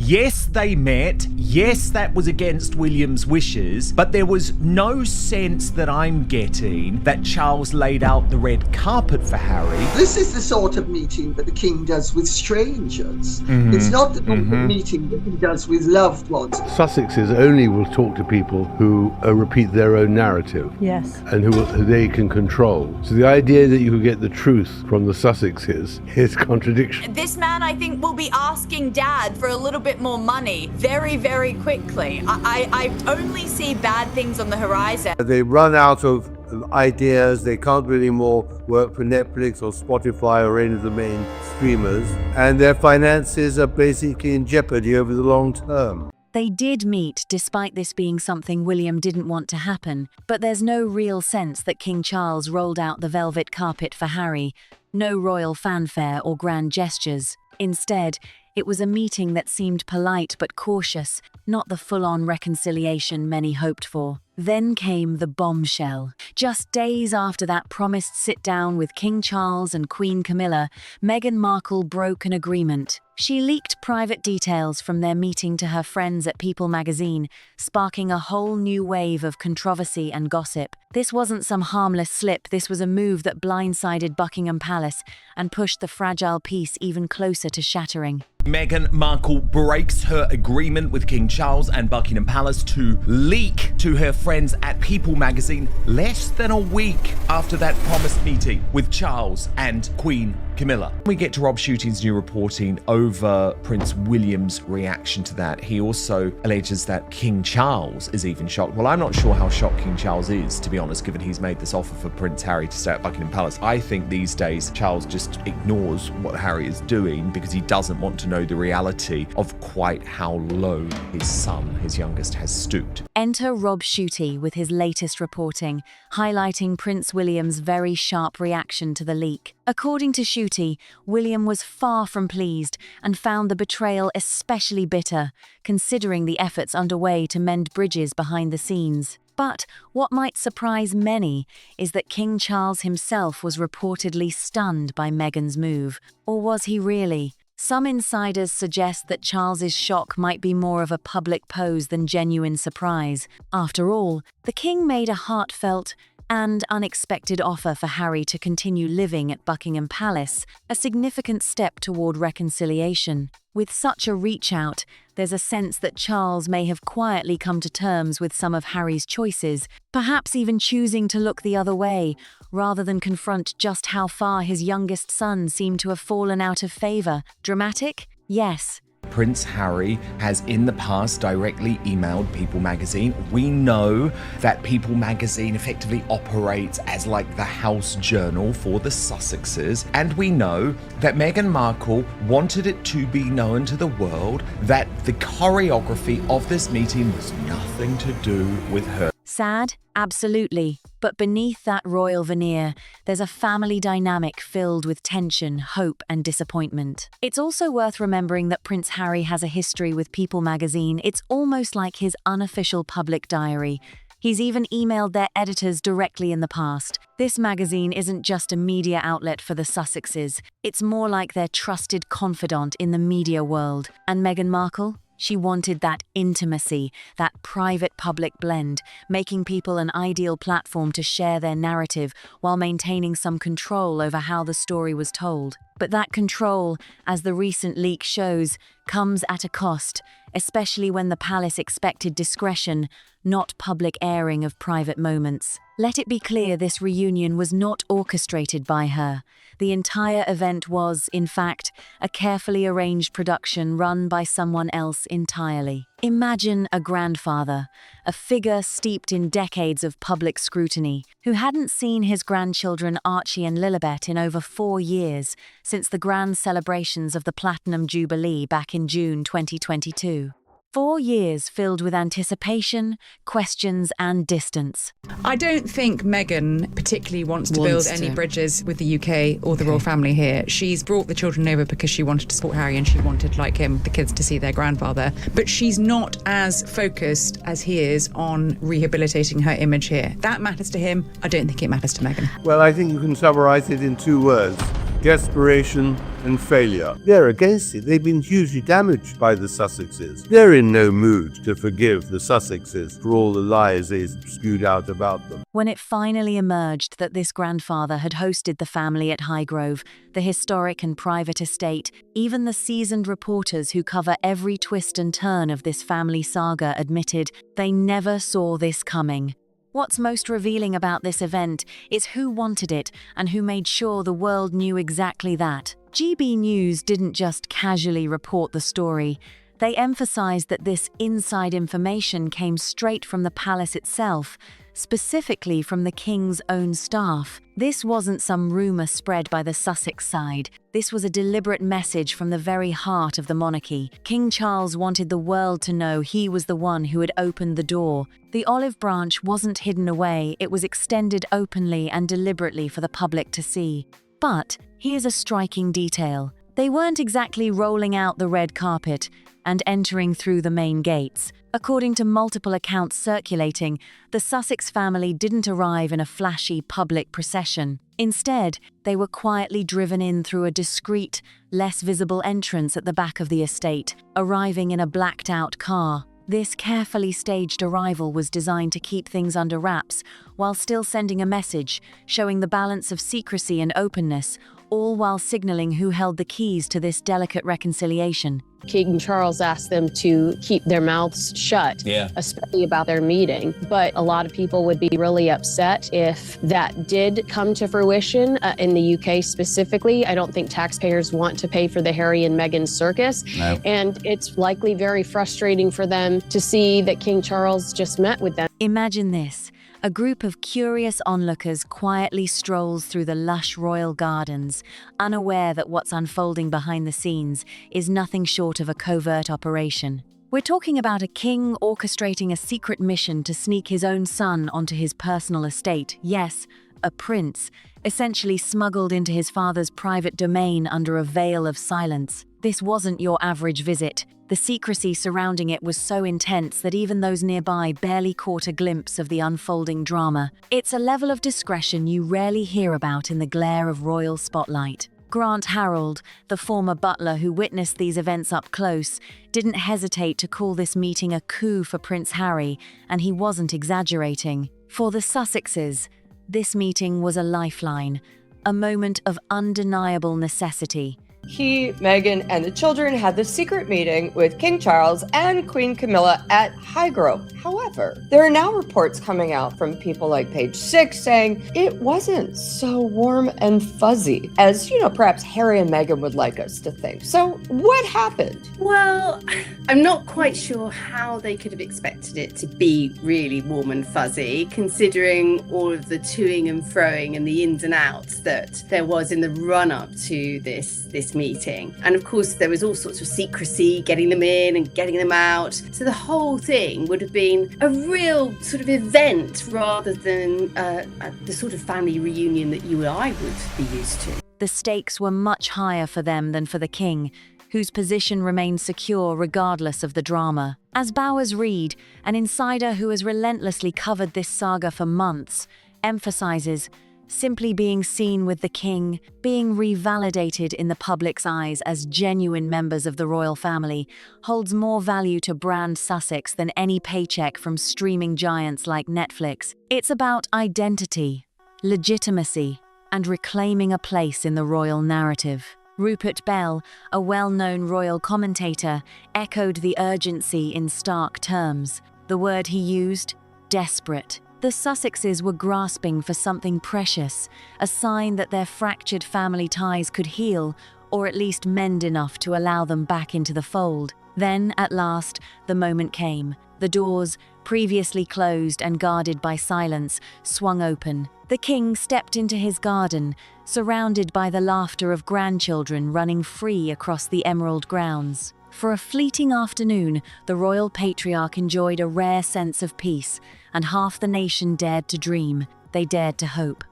Yes, they met. Yes, that was against William's wishes, but there was no sense that I'm getting that Charles laid out the red carpet for Harry. This is the sort of meeting that the king does with strangers. It's not the sort of meeting that he does with loved ones. Sussexes only will talk to people who repeat their own narrative. Yes. And who they can control. So the idea that you could get the truth from the Sussexes is contradiction. This man, I think, will be asking Dad for a little bit more money very, very quickly. I only see bad things on the horizon. They run out of ideas. They can't do any more work for Netflix or Spotify or any of the main streamers. And their finances are basically in jeopardy over the long term. They did meet, despite this being something William didn't want to happen, but there's no real sense that King Charles rolled out the velvet carpet for Harry, no royal fanfare or grand gestures. Instead, it was a meeting that seemed polite but cautious, not the full-on reconciliation many hoped for. Then came the bombshell. Just days after that promised sit-down with King Charles and Queen Camilla, Meghan Markle broke an agreement. She leaked private details from their meeting to her friends at People magazine, sparking a whole new wave of controversy and gossip. This wasn't some harmless slip, this was a move that blindsided Buckingham Palace and pushed the fragile peace even closer to shattering. Meghan Markle breaks her agreement with King Charles and Buckingham Palace to leak to her friends at People magazine less than a week after that promised meeting with Charles and Queen Camilla. We get to Rob Shooting's new reporting over Prince William's reaction to that. He also alleges that King Charles is even shocked. Well, I'm not sure how shocked King Charles is, to be honest, given he's made this offer for Prince Harry to stay at Buckingham Palace. I think these days Charles just ignores what Harry is doing because he doesn't want to know the reality of quite how low his son, his youngest, has stooped. Enter Rob Shooty with his latest reporting, highlighting Prince William's very sharp reaction to the leak. According to Shooty, William was far from pleased and found the betrayal especially bitter, considering the efforts underway to mend bridges behind the scenes. But what might surprise many is that King Charles himself was reportedly stunned by Meghan's move. Or was he really? Some insiders suggest that Charles's shock might be more of a public pose than genuine surprise. After all, the king made a heartfelt and unexpected offer for Harry to continue living at Buckingham Palace, a significant step toward reconciliation. With such a reach-out, there's a sense that Charles may have quietly come to terms with some of Harry's choices, perhaps even choosing to look the other way, rather than confront just how far his youngest son seemed to have fallen out of favor. Dramatic? Yes. Prince Harry has in the past directly emailed People magazine. We know that People magazine effectively operates as like the house journal for the Sussexes, and we know that Meghan Markle wanted it to be known to the world that the choreography of this meeting was nothing to do with her. Sad? Absolutely. But beneath that royal veneer, there's a family dynamic filled with tension, hope, and disappointment. It's also worth remembering that Prince Harry has a history with People magazine. It's almost like his unofficial public diary. He's even emailed their editors directly in the past. This magazine isn't just a media outlet for the Sussexes. It's more like their trusted confidant in the media world. And Meghan Markle? She wanted that intimacy, that private-public blend, making People an ideal platform to share their narrative while maintaining some control over how the story was told. But that control, as the recent leak shows, comes at a cost, especially when the palace expected discretion, not public airing of private moments. Let it be clear this reunion was not orchestrated by her. The entire event was, in fact, a carefully arranged production run by someone else entirely. Imagine a grandfather, a figure steeped in decades of public scrutiny, who hadn't seen his grandchildren Archie and Lilibet in over 4 years, since the grand celebrations of the Platinum Jubilee back in June 2022. 4 years filled with anticipation, questions, and distance. I don't think Meghan particularly wants to build any bridges with the UK or the royal family here. She's brought the children over because she wanted to support Harry and she wanted, like him, the kids to see their grandfather. But she's not as focused as he is on rehabilitating her image here. That matters to him. I don't think it matters to Meghan. Well, I think you can summarize it in 2 words. desperation, and failure. They're against it. They've been hugely damaged by the Sussexes. They're in no mood to forgive the Sussexes for all the lies they spewed out about them. When it finally emerged that this grandfather had hosted the family at Highgrove, the historic and private estate, even the seasoned reporters who cover every twist and turn of this family saga admitted they never saw this coming. What's most revealing about this event is who wanted it and who made sure the world knew exactly that. GB News didn't just casually report the story. They emphasized that this inside information came straight from the palace itself, specifically from the king's own staff. This wasn't some rumor spread by the Sussex side. This was a deliberate message from the very heart of the monarchy. King Charles wanted the world to know he was the one who had opened the door. The olive branch wasn't hidden away, it was extended openly and deliberately for the public to see. But here's a striking detail. They weren't exactly rolling out the red carpet and entering through the main gates. According to multiple accounts circulating, the Sussex family didn't arrive in a flashy public procession. Instead, they were quietly driven in through a discreet, less visible entrance at the back of the estate, arriving in a blacked-out car. This carefully staged arrival was designed to keep things under wraps, while still sending a message, showing the balance of secrecy and openness, all while signaling who held the keys to this delicate reconciliation. King Charles asked them to keep their mouths shut, especially about their meeting. But a lot of people would be really upset if that did come to fruition in the UK specifically. I don't think taxpayers want to pay for the Harry and Meghan circus. No. And it's likely very frustrating for them to see that King Charles just met with them. Imagine this. A group of curious onlookers quietly strolls through the lush royal gardens, unaware that what's unfolding behind the scenes is nothing short of a covert operation. We're talking about a king orchestrating a secret mission to sneak his own son onto his personal estate. Yes, a prince, essentially smuggled into his father's private domain under a veil of silence. This wasn't your average visit. The secrecy surrounding it was so intense that even those nearby barely caught a glimpse of the unfolding drama. It's a level of discretion you rarely hear about in the glare of royal spotlight. Grant Harold, the former butler who witnessed these events up close, didn't hesitate to call this meeting a coup for Prince Harry, and he wasn't exaggerating. For the Sussexes, this meeting was a lifeline, a moment of undeniable necessity. He, Meghan, and the children had the secret meeting with King Charles and Queen Camilla at Highgrove. However, there are now reports coming out from people like Page 6 saying it wasn't so warm and fuzzy as, perhaps Harry and Meghan would like us to think. So what happened? Well, I'm not quite sure how they could have expected it to be really warm and fuzzy, considering all of the toing and froing and the ins and outs that there was in the run-up to this meeting. And of course, there was all sorts of secrecy, getting them in and getting them out. So the whole thing would have been a real sort of event rather than the sort of family reunion that you and I would be used to. The stakes were much higher for them than for the king, whose position remained secure regardless of the drama. As Bowers Reed, an insider who has relentlessly covered this saga for months, emphasizes, simply being seen with the king, being revalidated in the public's eyes as genuine members of the royal family, holds more value to brand Sussex than any paycheck from streaming giants like Netflix. It's about identity, legitimacy, and reclaiming a place in the royal narrative. Rupert Bell, a well-known royal commentator, echoed the urgency in stark terms. The word he used, desperate. The Sussexes were grasping for something precious, a sign that their fractured family ties could heal, or at least mend enough to allow them back into the fold. Then, at last, the moment came. The doors, previously closed and guarded by silence, swung open. The king stepped into his garden, surrounded by the laughter of grandchildren running free across the emerald grounds. For a fleeting afternoon, the royal patriarch enjoyed a rare sense of peace, and half the nation dared to dream, they dared to hope.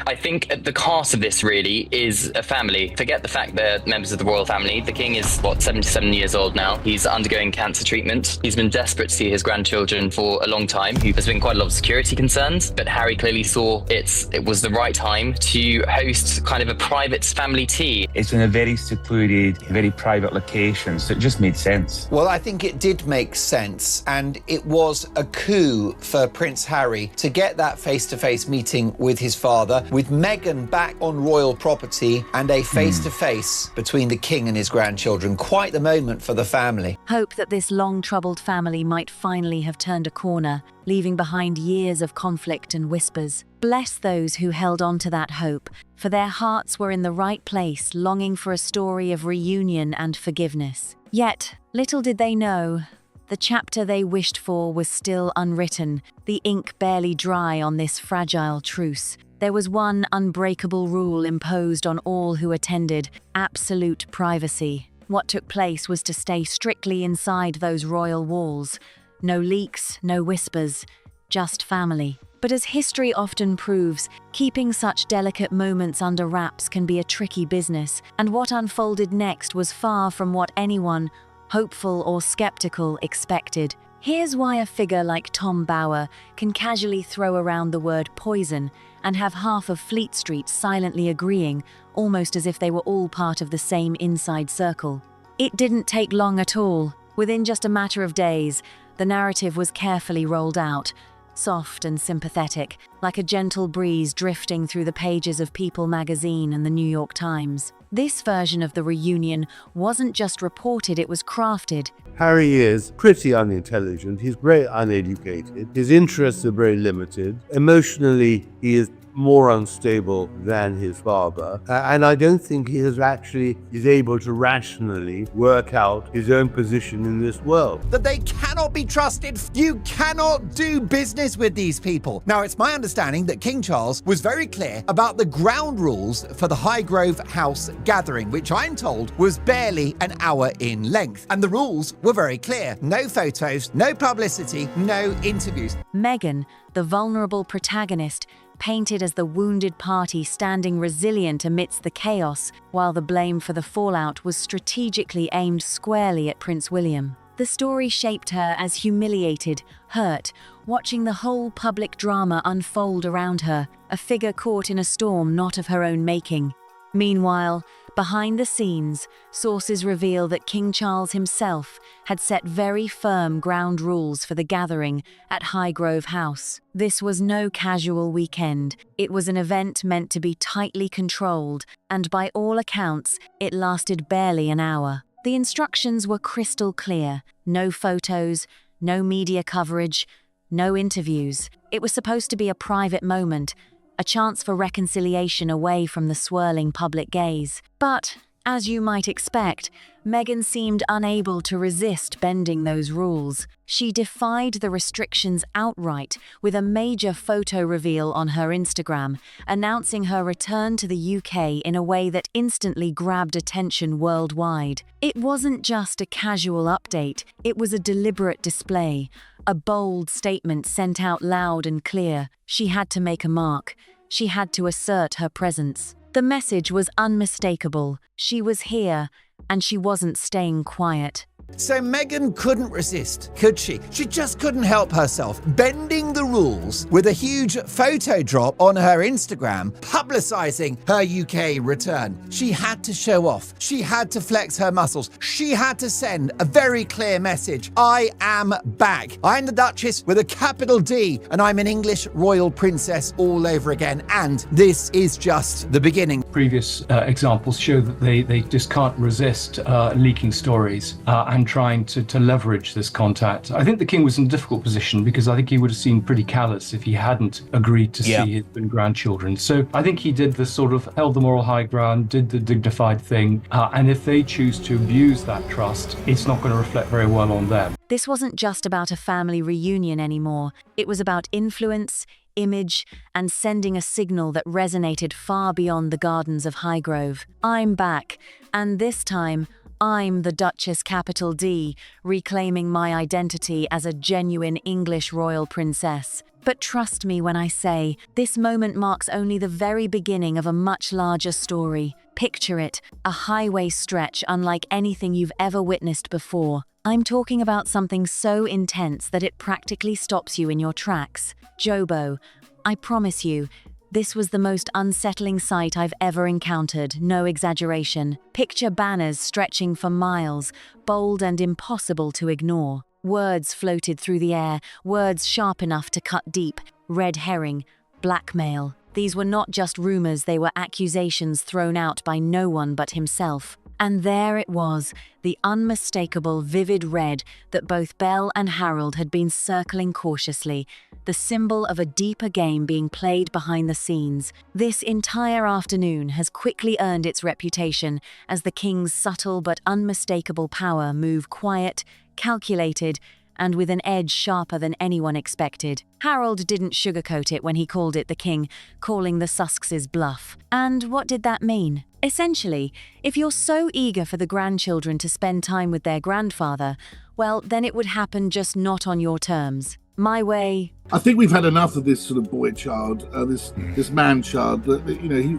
I think at the heart of this really is a family. Forget the fact they're members of the royal family. The king is, 77 years old now. He's undergoing cancer treatment. He's been desperate to see his grandchildren for a long time. There's been quite a lot of security concerns, but Harry clearly saw it was the right time to host kind of a private family tea. It's in a very secluded, very private location, so it just made sense. Well, I think it did make sense, and it was a coup for Prince Harry to get that face-to-face meeting with his father, with Meghan back on royal property, and a face-to-face between the king and his grandchildren. Quite the moment for the family. Hope that this long-troubled family might finally have turned a corner, leaving behind years of conflict and whispers. Bless those who held on to that hope, for their hearts were in the right place, longing for a story of reunion and forgiveness. Yet, little did they know, the chapter they wished for was still unwritten, the ink barely dry on this fragile truce. There was one unbreakable rule imposed on all who attended: absolute privacy. What took place was to stay strictly inside those royal walls. No leaks, no whispers, just family. But as history often proves, keeping such delicate moments under wraps can be a tricky business, and what unfolded next was far from what anyone, hopeful or skeptical, expected. Here's why a figure like Tom Bower can casually throw around the word poison and have half of Fleet Street silently agreeing, almost as if they were all part of the same inside circle. It didn't take long at all. Within just a matter of days, the narrative was carefully rolled out, soft and sympathetic, like a gentle breeze drifting through the pages of People magazine and the New York Times. This version of the reunion wasn't just reported, it was crafted. Harry is pretty unintelligent, he's very uneducated, his interests are very limited. Emotionally, he is more unstable than his father, and I don't think he is able to rationally work out his own position in this world. That they cannot be trusted. You cannot do business with these people. Now, it's my understanding that King Charles was very clear about the ground rules for the Highgrove House gathering, which I'm told was barely an hour in length. And the rules were very clear. No photos, no publicity, no interviews. Meghan, the vulnerable protagonist, painted as the wounded party standing resilient amidst the chaos, while the blame for the fallout was strategically aimed squarely at Prince William. The story shaped her as humiliated, hurt, watching the whole public drama unfold around her, a figure caught in a storm not of her own making. Meanwhile, behind the scenes, sources reveal that King Charles himself had set very firm ground rules for the gathering at Highgrove House. This was no casual weekend. It was an event meant to be tightly controlled, and by all accounts, it lasted barely an hour. The instructions were crystal clear: no photos, no media coverage, no interviews. It was supposed to be a private moment, a chance for reconciliation away from the swirling public gaze. But, as you might expect, Meghan seemed unable to resist bending those rules. She defied the restrictions outright with a major photo reveal on her Instagram, announcing her return to the UK in a way that instantly grabbed attention worldwide. It wasn't just a casual update, it was a deliberate display, a bold statement sent out loud and clear. She had to make a mark. She had to assert her presence. The message was unmistakable. She was here, and she wasn't staying quiet. So Meghan couldn't resist, could she? She just couldn't help herself, bending the rules with a huge photo drop on her Instagram, publicising her UK return. She had to show off. She had to flex her muscles. She had to send a very clear message. I am back. I'm the Duchess with a capital D, and I'm an English royal princess all over again. And this is just the beginning. Previous examples show that they just can't resist leaking stories and trying to leverage this contact. I think the king was in a difficult position because I think he would have seemed pretty callous if he hadn't agreed to see his grandchildren. So I think he did the sort of held the moral high ground, did the dignified thing, and if they choose to abuse that trust, it's not going to reflect very well on them. This wasn't just about a family reunion anymore. It was about influence, image, and sending a signal that resonated far beyond the gardens of Highgrove. I'm back, and this time, I'm the Duchess capital D, reclaiming my identity as a genuine English royal princess. But trust me when I say, this moment marks only the very beginning of a much larger story. Picture it, a highway stretch unlike anything you've ever witnessed before. I'm talking about something so intense that it practically stops you in your tracks. Jobo, I promise you, this was the most unsettling sight I've ever encountered, no exaggeration. Picture banners stretching for miles, bold and impossible to ignore. Words floated through the air, words sharp enough to cut deep. Red herring, blackmail. These were not just rumors, they were accusations thrown out by no one but himself. And there it was, the unmistakable vivid red that both Belle and Harold had been circling cautiously, the symbol of a deeper game being played behind the scenes. This entire afternoon has quickly earned its reputation as the king's subtle but unmistakable power move quiet, calculated, and with an edge sharper than anyone expected. Harold didn't sugarcoat it when he called it the king, calling the Sussexes bluff. And what did that mean? Essentially, if you're so eager for the grandchildren to spend time with their grandfather, well, then it would happen, just not on your terms. My way. I think we've had enough of this sort of boy child, this man child. That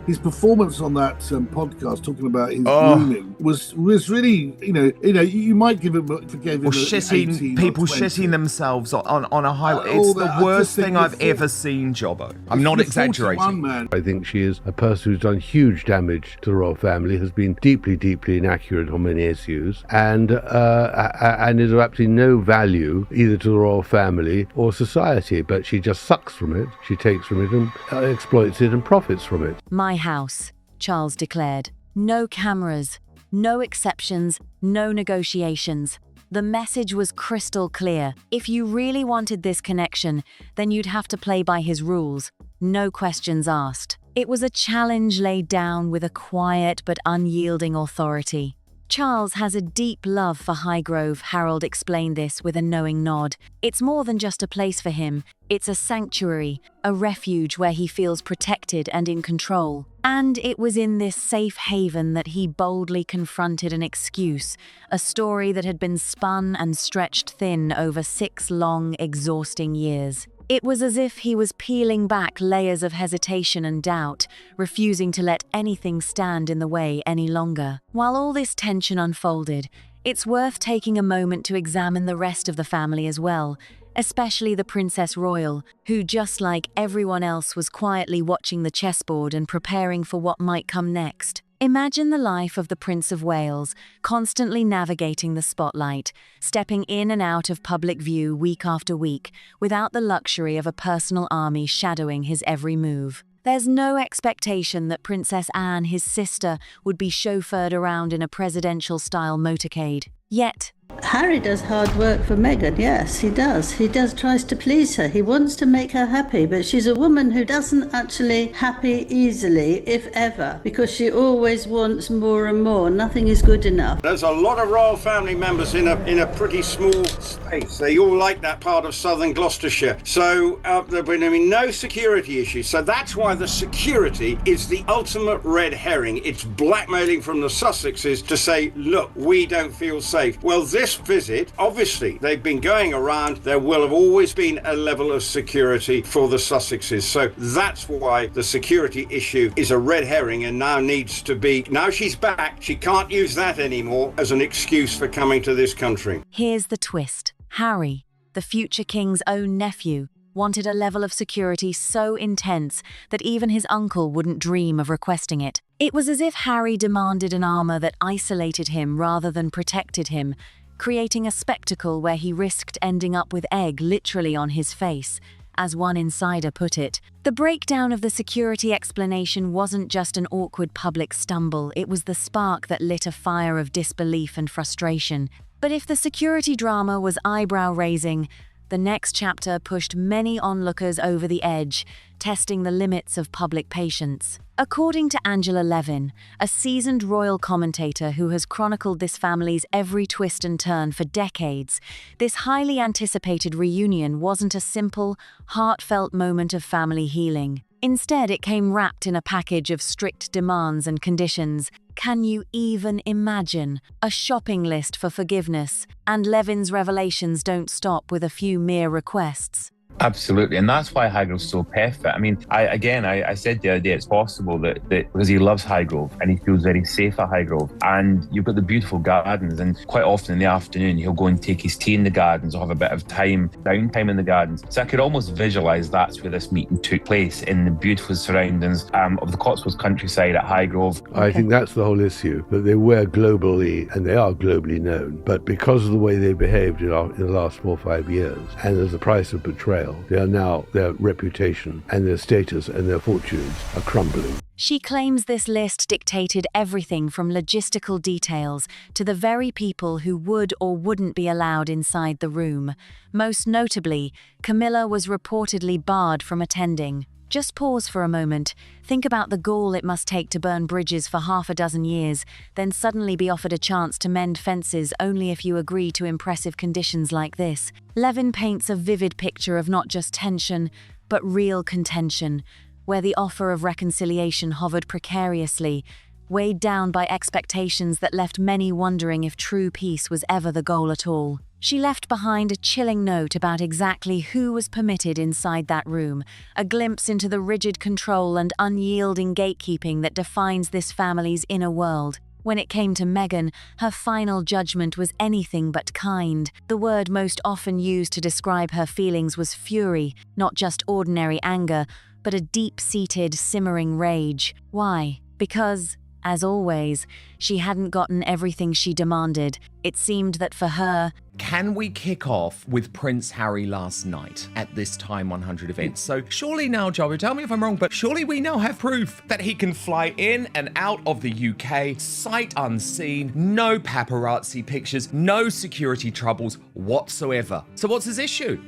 his performance on that podcast, talking about his grooming, was really, you might give him forgave him. Or people shitting themselves on a highway. It's the worst thing I've ever seen, Jobbo. I'm not exaggerating. Man. I think she is a person who's done huge damage to the royal family, has been deeply, deeply inaccurate on many issues, and is of absolutely no value either to the royal family or society. But she just sucks from it, she takes from it and exploits it and profits from it. My house, Charles declared. No cameras, no exceptions, no negotiations. The message was crystal clear. If you really wanted this connection, then you'd have to play by his rules. No questions asked. It was a challenge laid down with a quiet but unyielding authority. Charles has a deep love for Highgrove, Harold explained this with a knowing nod. It's more than just a place for him. It's a sanctuary, a refuge where he feels protected and in control. And it was in this safe haven that he boldly confronted an excuse, a story that had been spun and stretched thin over 6 long, exhausting years. It was as if he was peeling back layers of hesitation and doubt, refusing to let anything stand in the way any longer. While all this tension unfolded, it's worth taking a moment to examine the rest of the family as well, especially the Princess Royal, who, just like everyone else, was quietly watching the chessboard and preparing for what might come next. Imagine the life of the Prince of Wales, constantly navigating the spotlight, stepping in and out of public view week after week, without the luxury of a personal army shadowing his every move. There's no expectation that Princess Anne, his sister, would be chauffeured around in a presidential-style motorcade. Yet, Harry does hard work for Meghan, yes, he does. He tries to please her. He wants to make her happy, but she's a woman who doesn't actually happy easily, if ever, because she always wants more and more. Nothing is good enough. There's a lot of royal family members in a pretty small space. They all like that part of southern Gloucestershire. So there have been no security issues. So that's why the security is the ultimate red herring. It's blackmailing from the Sussexes to say, look, we don't feel safe. Well, this visit, obviously, they've been going around. There will have always been a level of security for the Sussexes. So that's why the security issue is a red herring and now needs to be. Now she's back, she can't use that anymore as an excuse for coming to this country. Here's the twist. Harry, the future king's own nephew, wanted a level of security so intense that even his uncle wouldn't dream of requesting it. It was as if Harry demanded an armor that isolated him rather than protected him, creating a spectacle where he risked ending up with egg literally on his face, as one insider put it. The breakdown of the security explanation wasn't just an awkward public stumble, it was the spark that lit a fire of disbelief and frustration. But if the security drama was eyebrow-raising, the next chapter pushed many onlookers over the edge, testing the limits of public patience. According to Angela Levin, a seasoned royal commentator who has chronicled this family's every twist and turn for decades, this highly anticipated reunion wasn't a simple, heartfelt moment of family healing. Instead, it came wrapped in a package of strict demands and conditions. Can you even imagine? A shopping list for forgiveness, and Levin's revelations don't stop with a few mere requests. Absolutely, and that's why Highgrove's so perfect. I mean, I said the other day it's possible that because he loves Highgrove and he feels very safe at Highgrove, and you've got the beautiful gardens, and quite often in the afternoon he'll go and take his tea in the gardens or have a bit of downtime in the gardens. So I could almost visualise that's where this meeting took place, in the beautiful surroundings of the Cotswolds countryside at Highgrove. I think that's the whole issue, that they were globally, and they are globally known, but because of the way they behaved in the last 4 or 5 years, and as a price of betrayal, their reputation and their status and their fortunes are crumbling. She claims this list dictated everything from logistical details to the very people who would or wouldn't be allowed inside the room. Most notably, Camilla was reportedly barred from attending. Just pause for a moment. Think about the gall it must take to burn bridges for half a dozen years, then suddenly be offered a chance to mend fences only if you agree to impressive conditions like this. Levin paints a vivid picture of not just tension, but real contention, where the offer of reconciliation hovered precariously, weighed down by expectations that left many wondering if true peace was ever the goal at all. She left behind a chilling note about exactly who was permitted inside that room, a glimpse into the rigid control and unyielding gatekeeping that defines this family's inner world. When it came to Meghan, her final judgment was anything but kind. The word most often used to describe her feelings was fury, not just ordinary anger, but a deep-seated, simmering rage. Why? Because, as always, she hadn't gotten everything she demanded. It seemed that for her... Can we kick off with Prince Harry last night at this Time 100 event? So surely now, Joey, tell me if I'm wrong, but surely we now have proof that he can fly in and out of the UK, sight unseen, no paparazzi pictures, no security troubles whatsoever. So what's his issue?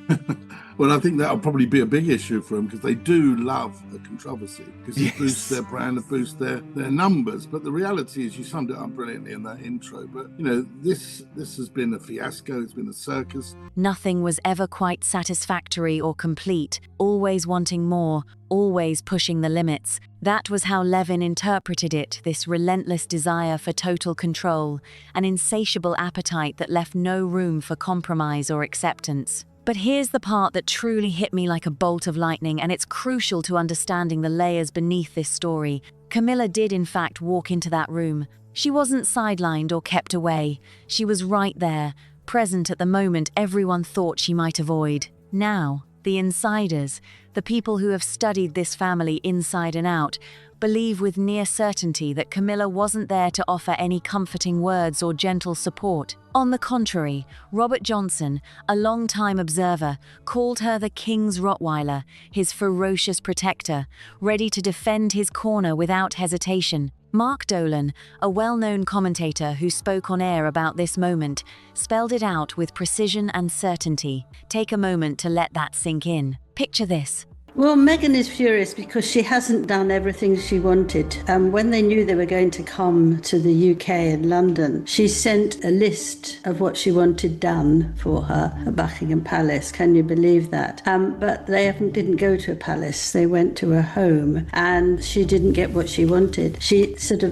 Well, I think that'll probably be a big issue for them because they do love the controversy because it boosts their brand, it boosts their numbers. But the reality is, you summed it up brilliantly in that intro. But, you know, this has been a fiasco. It's been a circus. Nothing was ever quite satisfactory or complete, always wanting more, always pushing the limits. That was how Levin interpreted it, this relentless desire for total control, an insatiable appetite that left no room for compromise or acceptance. But here's the part that truly hit me like a bolt of lightning, and it's crucial to understanding the layers beneath this story. Camilla did in fact walk into that room. She wasn't sidelined or kept away. She was right there, present at the moment everyone thought she might avoid. Now, the insiders, the people who have studied this family inside and out, believe with near certainty that Camilla wasn't there to offer any comforting words or gentle support. On the contrary, Robert Johnson, a long-time observer, called her the King's Rottweiler, his ferocious protector, ready to defend his corner without hesitation. Mark Dolan, a well-known commentator who spoke on air about this moment, spelled it out with precision and certainty. Take a moment to let that sink in. Picture this. Well, Meghan is furious because she hasn't done everything she wanted. When they knew they were going to come to the UK and London, she sent a list of what she wanted done for her at Buckingham Palace. Can you believe that? But they didn't go to a palace. They went to a home, and she didn't get what she wanted.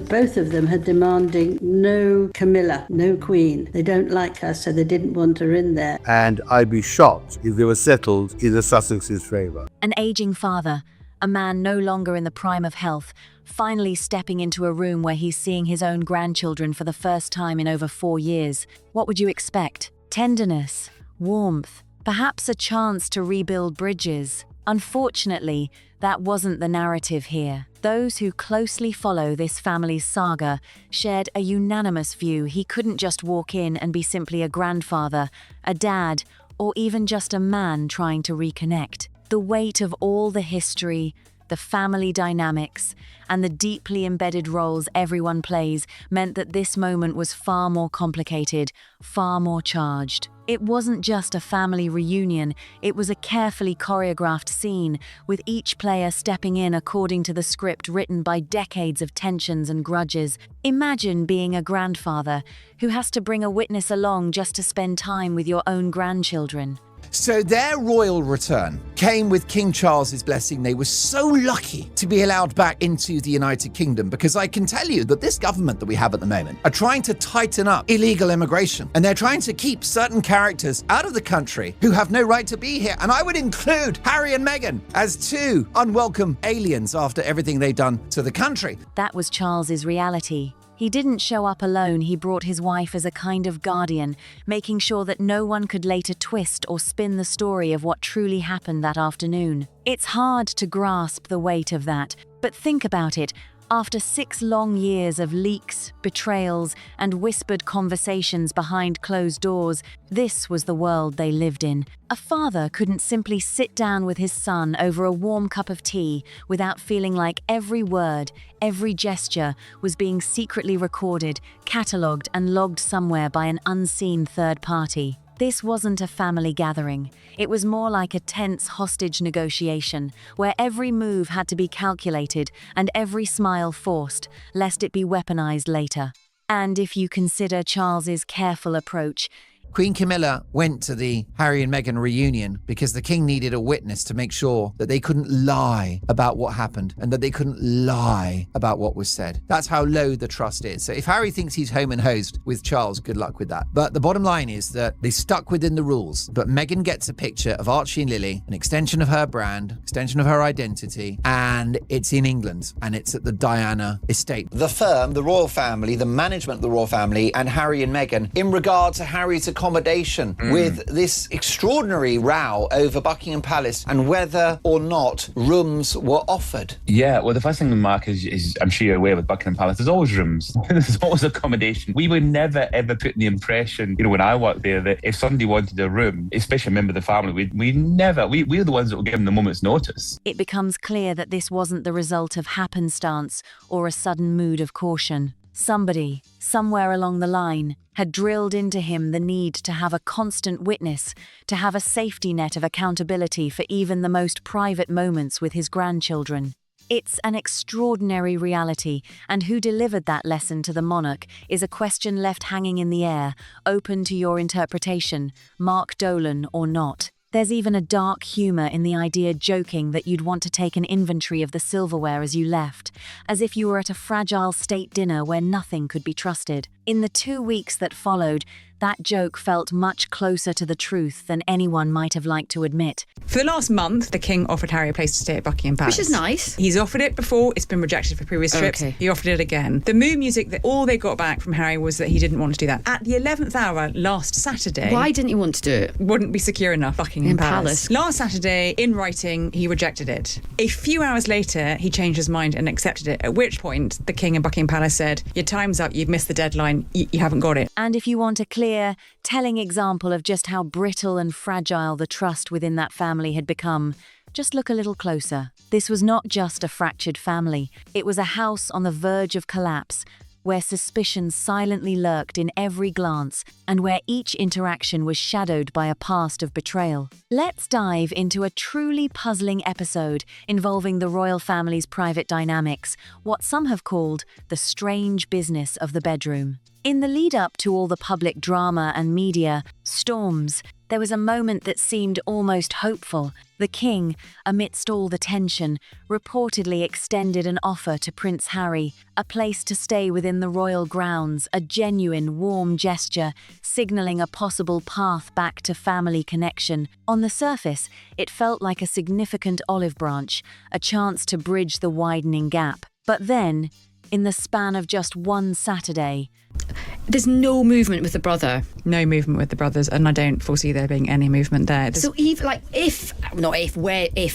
Both of them had demanding no Camilla, no Queen. They don't like her, so they didn't want her in there. And I'd be shocked if they were settled in the Sussex's favour. An aging father, a man no longer in the prime of health, finally stepping into a room where he's seeing his own grandchildren for the first time in over 4 years. What would you expect? Tenderness, warmth, perhaps a chance to rebuild bridges. Unfortunately, that wasn't the narrative here. Those who closely follow this family's saga shared a unanimous view he couldn't just walk in and be simply a grandfather, a dad, or even just a man trying to reconnect. The weight of all the history, the family dynamics, and the deeply embedded roles everyone plays meant that this moment was far more complicated, far more charged. It wasn't just a family reunion, it was a carefully choreographed scene, with each player stepping in according to the script written by decades of tensions and grudges. Imagine being a grandfather who has to bring a witness along just to spend time with your own grandchildren. So their royal return came with King Charles's blessing. They were so lucky to be allowed back into the United Kingdom, because I can tell you that this government that we have at the moment are trying to tighten up illegal immigration, and they're trying to keep certain characters out of the country who have no right to be here. And I would include Harry and Meghan as two unwelcome aliens after everything they've done to the country. That was Charles's reality. He didn't show up alone. He brought his wife as a kind of guardian, making sure that no one could later twist or spin the story of what truly happened that afternoon. It's hard to grasp the weight of that, but think about it. After 6 long years of leaks, betrayals, and whispered conversations behind closed doors, this was the world they lived in. A father couldn't simply sit down with his son over a warm cup of tea without feeling like every word, every gesture was being secretly recorded, catalogued, and logged somewhere by an unseen third party. This wasn't a family gathering. It was more like a tense hostage negotiation, where every move had to be calculated and every smile forced, lest it be weaponized later. And if you consider Charles's careful approach, Queen Camilla went to the Harry and Meghan reunion because the king needed a witness to make sure that they couldn't lie about what happened and that they couldn't lie about what was said. That's how low the trust is. So if Harry thinks he's home and hosed with Charles, good luck with that. But the bottom line is that they stuck within the rules. But Meghan gets a picture of Archie and Lily, an extension of her brand, extension of her identity, and it's in England, and it's at the Diana estate. The firm, the royal family, the management of the royal family, and Harry and Meghan, in regard to Harry's accommodation with this extraordinary row over Buckingham Palace and whether or not rooms were offered. Yeah, well, the first thing, Mark, is I'm sure you're aware with Buckingham Palace, there's always rooms. There's always accommodation. We were never, ever put in the impression, when I worked there, that if somebody wanted a room, especially a member of the family, we're the ones that will give them the moment's notice. it becomes clear that this wasn't the result of happenstance or a sudden mood of caution. Somebody, somewhere along the line, had drilled into him the need to have a constant witness, to have a safety net of accountability for even the most private moments with his grandchildren. It's an extraordinary reality, and who delivered that lesson to the monarch is a question left hanging in the air, open to your interpretation, Mark Dolan or not. There's even a dark humour in the idea, joking that you'd want to take an inventory of the silverware as you left, as if you were at a fragile state dinner where nothing could be trusted. In the 2 weeks that followed, that joke felt much closer to the truth than anyone might have liked to admit. For the last month, the king offered Harry a place to stay at Buckingham Palace. Which is nice. He's offered it before, it's been rejected for previous trips. Okay. He offered it again. The mood music, that all they got back from Harry was that he didn't want to do that. At the 11th hour last Saturday... Why didn't you want to do it? Wouldn't be secure enough, Buckingham Palace. Last Saturday, in writing, he rejected it. A few hours later, he changed his mind and accepted it, at which point the king and Buckingham Palace said, your time's up, you've missed the deadline, you haven't got it. And if you want a clear, telling example of just how brittle and fragile the trust within that family had become, just look a little closer. This was not just a fractured family. It was a house on the verge of collapse, where suspicion silently lurked in every glance and where each interaction was shadowed by a past of betrayal. Let's dive into a truly puzzling episode involving the royal family's private dynamics, what some have called the strange business of the bedroom. In the lead-up to all the public drama and media storms, there was a moment that seemed almost hopeful. The king, amidst all the tension, reportedly extended an offer to Prince Harry, a place to stay within the royal grounds, a genuine, warm gesture, signalling a possible path back to family connection. On the surface, it felt like a significant olive branch, a chance to bridge the widening gap. But then, in the span of just one Saturday, there's no movement with the brother. No movement with the brothers, and I don't foresee there being any movement there. So if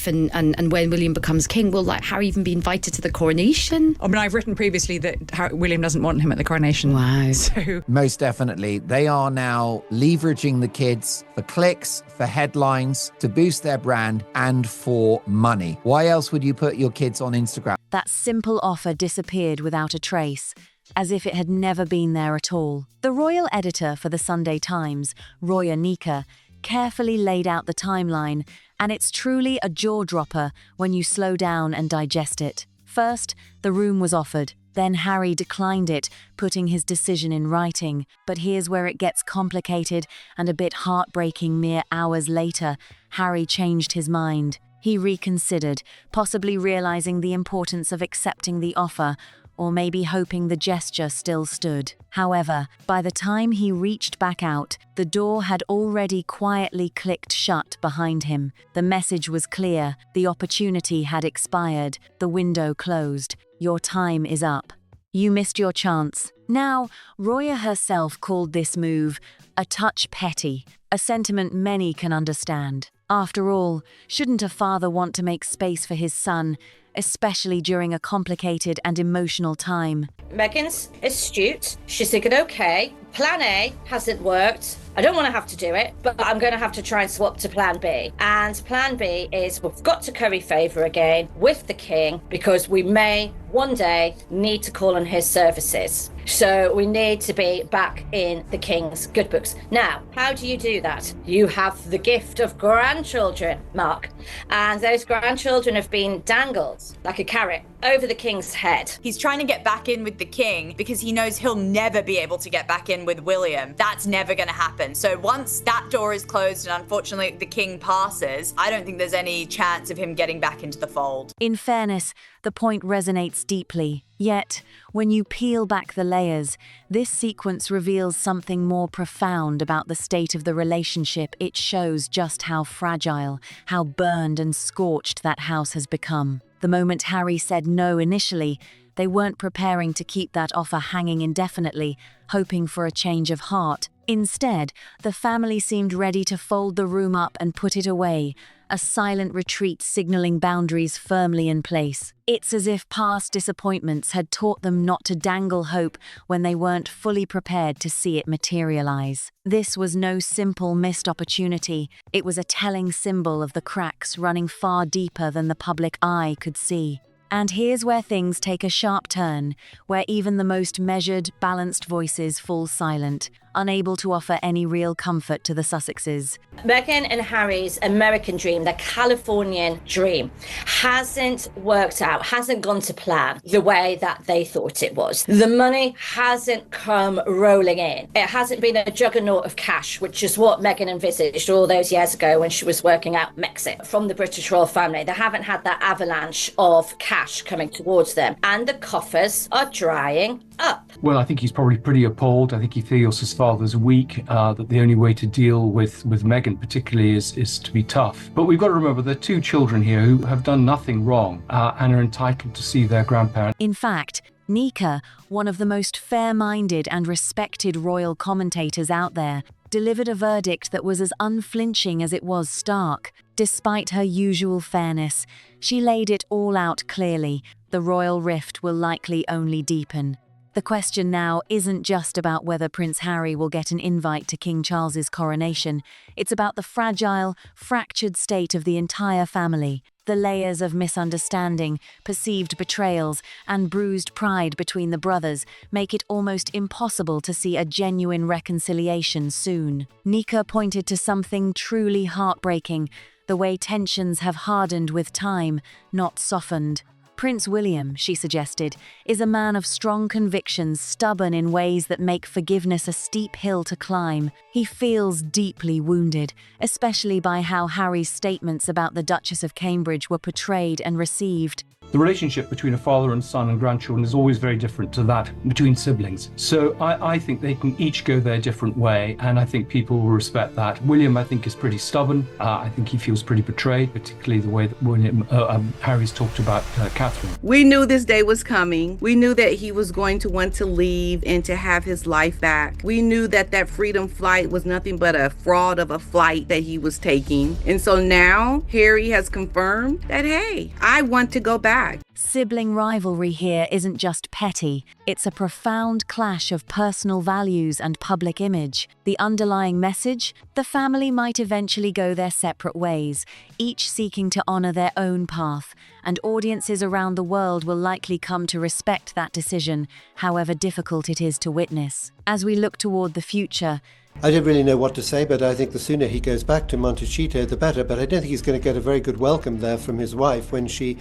and when William becomes king, will Harry even be invited to the coronation? I mean, I've written previously that William doesn't want him at the coronation. Wow. So Most definitely. They are now leveraging the kids for clicks, for headlines, to boost their brand, and for money. Why else would you put your kids on Instagram? that simple offer disappeared without a trace, as if it had never been there at all. The royal editor for the Sunday Times, Roya Nika, carefully laid out the timeline, and it's truly a jaw-dropper when you slow down and digest it. First, the room was offered. Then Harry declined it, putting his decision in writing. But here's where it gets complicated and a bit heartbreaking. Mere hours later, Harry changed his mind. He reconsidered, possibly realizing the importance of accepting the offer, or maybe hoping the gesture still stood. However, by the time he reached back out, the door had already quietly clicked shut behind him. The message was clear. The opportunity had expired. The window closed. Your time is up. You missed your chance. Now, Roya herself called this move a touch petty, a sentiment many can understand. After all, shouldn't a father want to make space for his son, especially during a complicated and emotional time? Meghan's astute. She's thinking, okay, plan A hasn't worked. I don't want to have to do it, but I'm going to have to try and swap to plan B. And plan B is we've got to curry favour again with the king because we may one day need to call on his services. So we need to be back in the king's good books. Now, how do you do that? You have the gift of grandchildren, Mark. And those grandchildren have been dangled like a carrot over the king's head. He's trying to get back in with the king because he knows he'll never be able to get back in with William. That's never going to happen. So once that door is closed and unfortunately the king passes, I don't think there's any chance of him getting back into the fold. In fairness, the point resonates deeply. Yet, when you peel back the layers, this sequence reveals something more profound about the state of the relationship. It shows just how fragile, how burned and scorched that house has become. The moment Harry said no initially, they weren't preparing to keep that offer hanging indefinitely, hoping for a change of heart. Instead, the family seemed ready to fold the room up and put it away, a silent retreat signaling boundaries firmly in place. It's as if past disappointments had taught them not to dangle hope when they weren't fully prepared to see it materialize. This was no simple missed opportunity. It was a telling symbol of the cracks running far deeper than the public eye could see. And here's where things take a sharp turn, where even the most measured, balanced voices fall silent, unable to offer any real comfort to the Sussexes. Meghan and Harry's American dream, their Californian dream, hasn't worked out, hasn't gone to plan the way that they thought it was. The money hasn't come rolling in. It hasn't been a juggernaut of cash, which is what Meghan envisaged all those years ago when she was working out Brexit from the British royal family. They haven't had that avalanche of cash coming towards them, and the coffers are drying up. Well, I think he's probably pretty appalled. I think he feels his father's weak, that the only way to deal with Meghan particularly is to be tough. But we've got to remember there are two children here who have done nothing wrong and are entitled to see their grandparent. In fact, Nika, one of the most fair-minded and respected royal commentators out there, delivered a verdict that was as unflinching as it was stark. Despite her usual fairness, she laid it all out clearly. The royal rift will likely only deepen. The question now isn't just about whether Prince Harry will get an invite to King Charles's coronation. It's about the fragile, fractured state of the entire family. The layers of misunderstanding, perceived betrayals, and bruised pride between the brothers make it almost impossible to see a genuine reconciliation soon. Nika pointed to something truly heartbreaking, the way tensions have hardened with time, not softened. Prince William, she suggested, is a man of strong convictions, stubborn in ways that make forgiveness a steep hill to climb. He feels deeply wounded, especially by how Harry's statements about the Duchess of Cambridge were portrayed and received. The relationship between a father and son and grandchildren is always very different to that between siblings. So I think they can each go their different way, and I think people will respect that. William, I think, is pretty stubborn. I think he feels pretty betrayed, particularly the way that Harry's talked about Catherine. We knew this day was coming. We knew that he was going to want to leave and to have his life back. We knew that that freedom flight was nothing but a fraud of a flight that he was taking. And so now Harry has confirmed that, hey, I want to go back. Sibling rivalry here isn't just petty, it's a profound clash of personal values and public image. The underlying message? The family might eventually go their separate ways, each seeking to honor their own path, and audiences around the world will likely come to respect that decision, however difficult it is to witness. As we look toward the future, I don't really know what to say, but I think the sooner he goes back to Montecito, the better. But I don't think he's going to get a very good welcome there from his wife when she,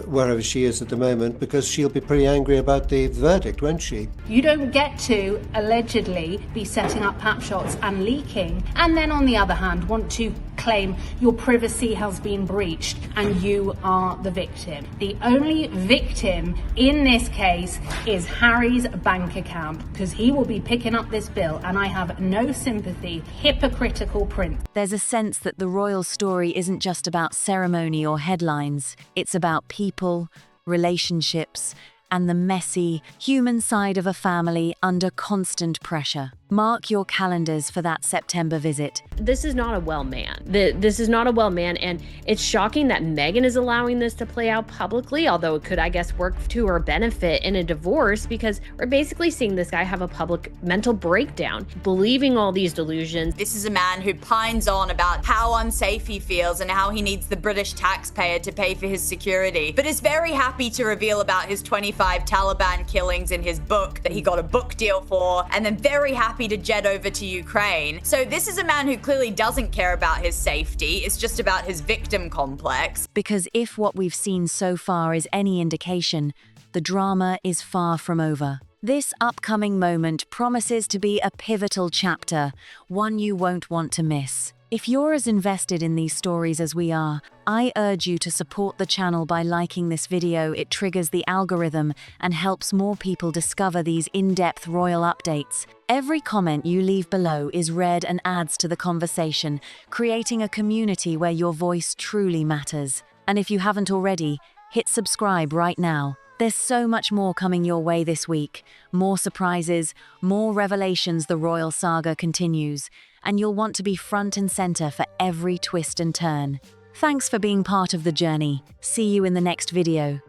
wherever she is at the moment, because she'll be pretty angry about the verdict, won't she? You don't get to allegedly be setting up pap shots and leaking, and then on the other hand want to claim your privacy has been breached and you are the victim. The only victim in this case is Harry's bank account, because he will be picking up this bill, and I have no sympathy. Hypocritical prince. There's a sense that the royal story isn't just about ceremony or headlines. It's about people, relationships, and the messy, human side of a family under constant pressure. Mark your calendars for that September visit. This is not a well man. This is not a well man, and it's shocking that Meghan is allowing this to play out publicly, although it could, I guess, work to her benefit in a divorce, because we're basically seeing this guy have a public mental breakdown, believing all these delusions. This is a man who pines on about how unsafe he feels and how he needs the British taxpayer to pay for his security, but is very happy to reveal about his 25 Taliban killings in his book that he got a book deal for, and then very happy to jet over to Ukraine. So this is a man who clearly doesn't care about his safety. It's just about his victim complex. Because if what we've seen so far is any indication, the drama is far from over. This upcoming moment promises to be a pivotal chapter, one you won't want to miss. If you're as invested in these stories as we are, I urge you to support the channel by liking this video. It triggers the algorithm and helps more people discover these in-depth royal updates. Every comment you leave below is read and adds to the conversation, creating a community where your voice truly matters. And if you haven't already, hit subscribe right now. There's so much more coming your way this week. More surprises, more revelations. The royal saga continues, and you'll want to be front and center for every twist and turn. Thanks for being part of the journey. See you in the next video.